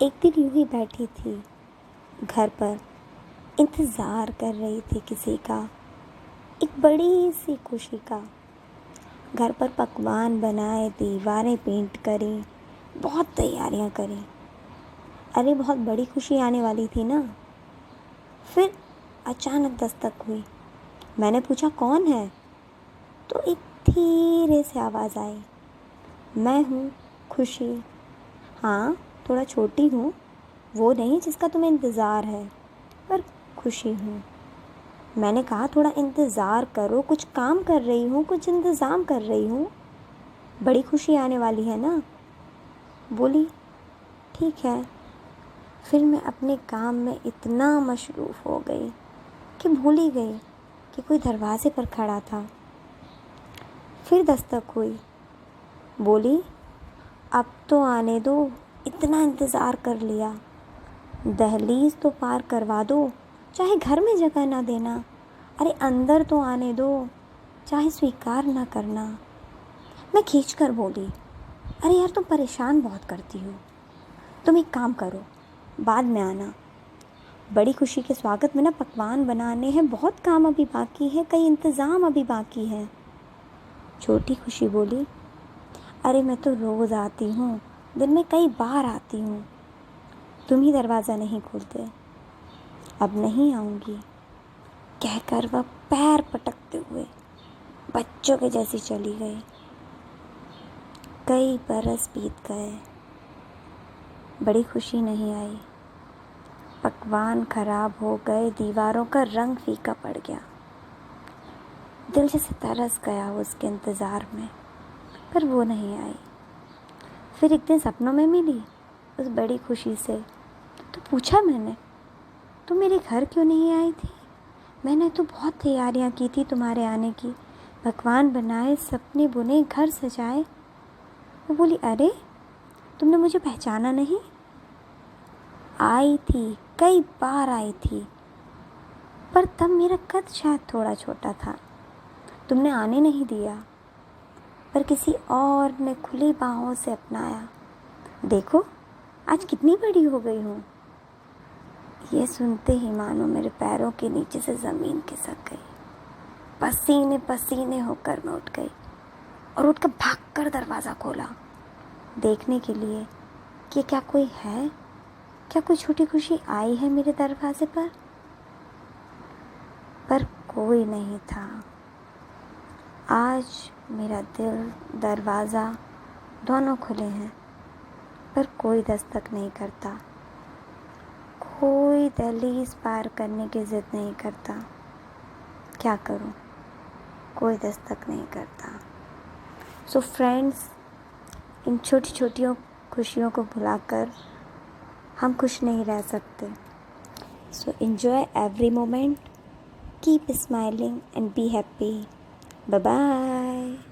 एक दिन यूं ही बैठी थी घर पर, इंतज़ार कर रही थी किसी का, एक बड़ी सी खुशी का। घर पर पकवान बनाए, दीवारें पेंट करी, बहुत तैयारियां करी। अरे बहुत बड़ी खुशी आने वाली थी ना। फिर अचानक दस्तक हुई। मैंने पूछा कौन है, तो एक धीरे से आवाज़ आई, मैं हूँ खुशी। हाँ, थोड़ा छोटी हूँ, वो नहीं जिसका तुम्हें इंतज़ार है, पर खुशी हूँ। मैंने कहा थोड़ा इंतज़ार करो, कुछ काम कर रही हूँ, कुछ इंतज़ाम कर रही हूँ, बड़ी खुशी आने वाली है ना। बोली ठीक है। फिर मैं अपने काम में इतना मशरूफ़ हो गई कि भूल ही गई कि कोई दरवाज़े पर खड़ा था। फिर दस्तक हुई। बोली अब तो आने दो, इतना इंतज़ार कर लिया, दहलीज तो पार करवा दो, चाहे घर में जगह ना देना। अरे अंदर तो आने दो, चाहे स्वीकार ना करना। मैं खींच कर बोली, अरे यार तुम परेशान बहुत करती हो, तुम एक काम करो, बाद में आना। बड़ी खुशी के स्वागत में ना पकवान बनाने हैं, बहुत काम अभी बाकी है, कई इंतज़ाम अभी बाकी है। छोटी खुशी बोली, अरे मैं तो रोज़ आती हूँ, दिन में कई बार आती हूँ, तुम ही दरवाज़ा नहीं खोलते। अब नहीं आऊँगी, कहकर वह पैर पटकते हुए बच्चों के जैसी चली गई। कई बरस बीत गए, बड़ी खुशी नहीं आई। पकवान खराब हो गए, दीवारों का रंग फीका पड़ गया। दिल जैसे तरस गया उसके इंतज़ार में, पर वो नहीं आई। फिर एक दिन सपनों में मिली उस बड़ी खुशी से, तो पूछा मैंने, तुम मेरे घर क्यों नहीं आई थी? मैंने तो बहुत तैयारियां की थी तुम्हारे आने की, पकवान बनाए, सपने बुने, घर सजाए। वो बोली, अरे तुमने मुझे पहचाना नहीं? आई थी, कई बार आई थी, पर तब मेरा कद शायद थोड़ा छोटा था, तुमने आने नहीं दिया, पर किसी और ने खुली बाहों से अपनाया। देखो आज कितनी बड़ी हो गई हूँ। ये सुनते ही मानो मेरे पैरों के नीचे से ज़मीन खिसक गई। पसीने पसीने होकर मैं उठ गई और उठकर भागकर दरवाज़ा खोला, देखने के लिए कि क्या कोई है, क्या कोई छोटी खुशी आई है मेरे दरवाजे पर कोई नहीं था। आज मेरा दिल, दरवाज़ा दोनों खुले हैं, पर कोई दस्तक नहीं करता, कोई दहलीज पार करने की ज़िद नहीं करता। क्या करूं, कोई दस्तक नहीं करता। सो फ्रेंड्स, इन छोटी छोटी खुशियों को भुलाकर हम खुश नहीं रह सकते। So enjoy every moment, keep smiling and be happy. Bye bye.